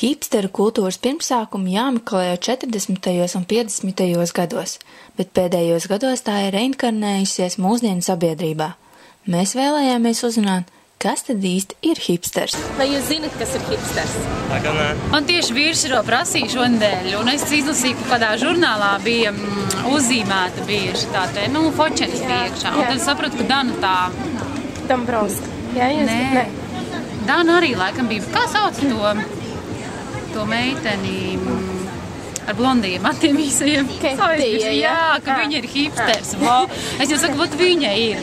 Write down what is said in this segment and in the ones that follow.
Hipsteru kultūras pirmsākumi jāmeklē jau 40. un 50. gados, bet pēdējos gados tā ir reinkarnējusies mūsdienu sabiedrībā. Mēs vēlējāmies uzzināt, kas tad īsti ir hipsters. Vai jūs zinat, kas ir hipsters? Man tieši vīrs ir prasīja šonedēļ, un es izlasīju, ka kādā žurnālā bija uzzīmēta bieži tā te, fočenis bija iekšā. Un tad sapratu, ka Dana tā... Dombrovska. Jā, jūs? Nē. Dana arī laikam bija. Kā sauc to meiteni ar blondiem matiem īsajiem? Jā, ka viņa ir hipsters. Es jau saku, vat viņa ir.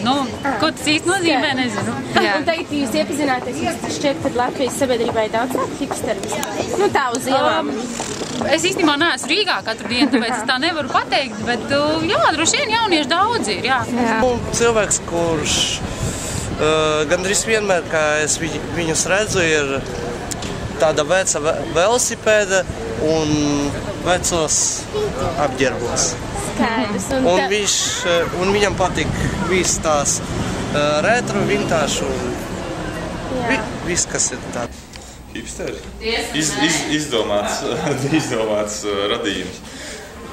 Ko tas īsti nozīmē, nezinu. Un tagad jūs iepazināties, jūs šķiet, ka Latvijas sabiedrībā ir daudz hipsteru. Tā uz ielām. Es īstenībā neesmu Rīgā katru dienu, tāpēc es tā nevaru pateikt, bet jā, droši vien jaunieši daudz ir, jā. Cilvēks, kurš gandrīz vienmēr, kā es viņus redzu, ir tāda veca velosipēda un vecos apģērbos. Skaidrs. Un viņam patīk viss tās retro, vintāšu un viss, kas ir tāds. Hipsteri? Izdomāts radījums.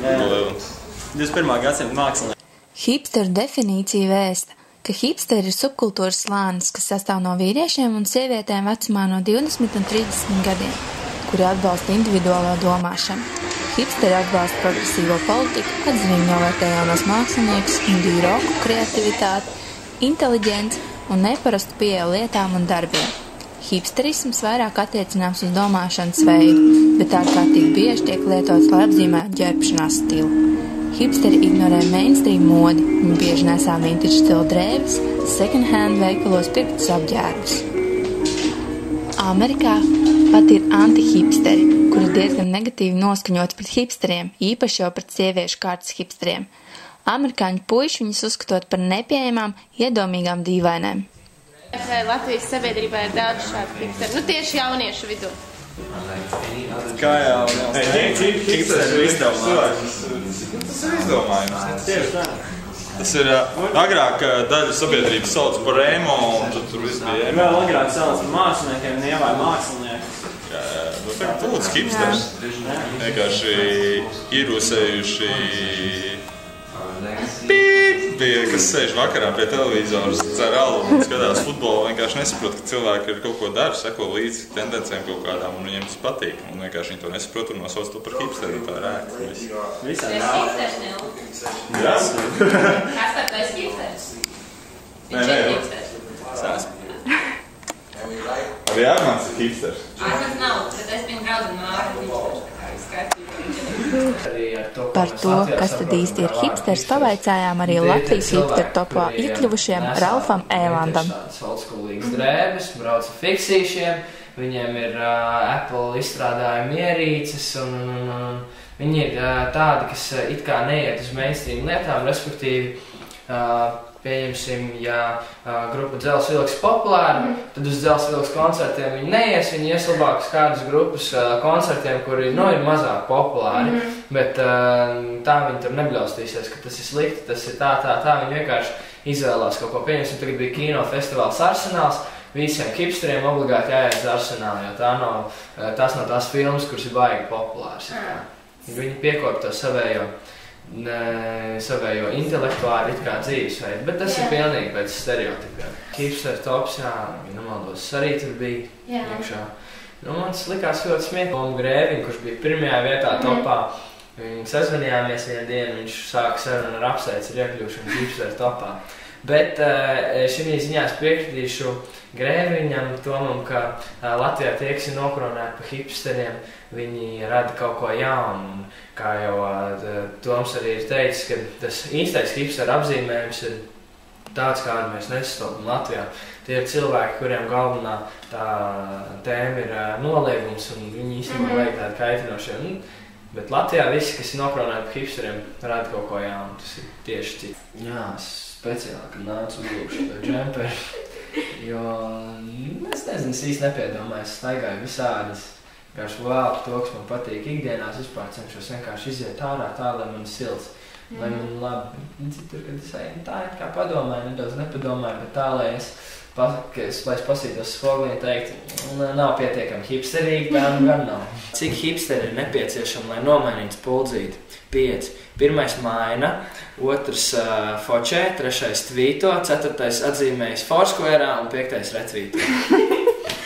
21. gadsimta mākslinieks. Hipsteru definīcija vēsta, ka hipsteri ir subkultūras slānis, kas sastāv no vīriešiem un sievietēm vecumā no 20 un 30 gadiem, kuri atbalsta individuālo domāšanu. Hipsteri atbalsta progresīvo politiku, atzinīgi novērtē jaunos māksliniekus, indiju roku, kreativitāti, inteliģenci un neparastu pieeju lietām un darbiem. Hipsterisms vairāk attiecināms uz domāšanas veidu, bet ārkārtīgi bieži tiek lietots, lai apzīmētu ģērbšanās stilu. Hipsteri ignorē mainstream modi, viņi bieži nesā vintage stila drēbes, second hand veikalos pirktus apģērbus. Amerikā pat ir anti-hipsteri, kuri diezgan negatīvi noskaņoti pret hipsteriem, īpaši jau pret sieviešu kārtas hipsteriem. Amerikāņu puiši viņus uzskatot par nepieejamām, iedomīgām dīvainēm. Latvijas sabiedrībā ir daudz šādu hipsteru, tieši jauniešu vidū. Kā jau hipsteru izdomājums. Tas ir izdomājums. Tieši tā. Tas ir agrāk daļa sabiedrības sauc par emo, un tur viss bija emo. Vēl agrāk sauc par māksliniekiem, nevēja māksliniekus. Tagad lūdzu hipsters. Vienkārši ierūsējuši bija, kas sēž vakarā pie televizors, cer alu un skatās futbolu, vienkārši nesaprot, ka cilvēki ir kaut ko dara, seko līdzi tendencēm kaut kādām, un viņiem tas patīk. Un vienkārši viņi to nesaprot un nosauc to par hipsteri, un tā ir ērti. Visā ir hipsters, Nil? Jā. Kas tad tu esi hipsters? Viņš ir hipsters. Es esmu. Arī Armāns ir hipsters. Armāns nav, bet es viņu draudzinu Mārku hipsters. Par to, kas tad īsti ir hipsters, pavaicājām arī Latvijas hipsteru topā iekļuvušiem Ralfam Ēlandam. Oldschoolīgas drēbes, brauc ar fiksīšiem, viņiem ir Apple izstrādājumi ierīces un viņi ir tādi, kas it kā neiet uz mainstream lietām, respektīvi pieņemsim, ja grupa Dzels Vilks populāra, tad uz Dzels Vilks koncertiem viņi neies, viņi ies labāk uz kādas grupas koncertiem, kuri, ir mazāk populāri, bet tā viņi tur nebļaustīsies, ka tas ir slikti, tas ir tā, viņi vienkārši izvēlās kaut ko. Pieņemsim, tagad bija kinofestivāls Arsenāls, visiem hipsteriem obligāti jāiet uz Arsenālu, jo tas nav tās filmas, kuras ir baigi populārs. Viņi piekop to savējo intelektuāli it kā dzīvesveidu, bet tas ir pilnīgi pēc stereotipiem. Hipster tops, ja nemaldos, arī tur bija iekšā. Man tas likās ļoti smieklīgi. Grēviņu, kurš bija pirmajā vietā topā, viņi sazvanījāmies vienu dienu, viņš sāka sarunu ar apsveicu ar iekļūšanu hipster topā. Bet šī ziņā es piekritīšu Grēviņam, Tomam, ka Latvijā tie, kas ir nokronēti pa hipsteriem, viņi rada kaut ko jaunu. Un, kā jau Toms arī ir teicis, ka tas īstais hipster apzīmējums ir tāds, kādu mēs nesastopam Latvijā. Tie ir cilvēki, kuriem galvenā tā tēma ir noliegums, un viņi īstenībā vajag tādi kaitinošie. Bet Latvijā visi, kas ir nokronēti pa hipsteriem, rada kaut ko jaunu. Tas ir tieši cits. Jā, speciāli, kad nācu uzlūkšu to džemperi, jo es nezinu, es īsti nepiedomāju, es staigāju visādas, vienkārši vēlku to, kas man patīk ikdienās, vispār cenšos vienkārši iziet ārā tā, lai man silts, lai man labi. Citur, kad es eju, tā it kā padomāju, nedaudz nepadomāju, bet tā, lai es lai es pasītos spoglī un teikt, nav pietiekami hipsterīgi, gan nav. Cik hipsteri ir nepieciešami, lai nomainītu spuldzīti? 5. Pirmais maina, 2. fočē, 3. tvīto, 4. atzīmējis Foursquare un 5. retvīto.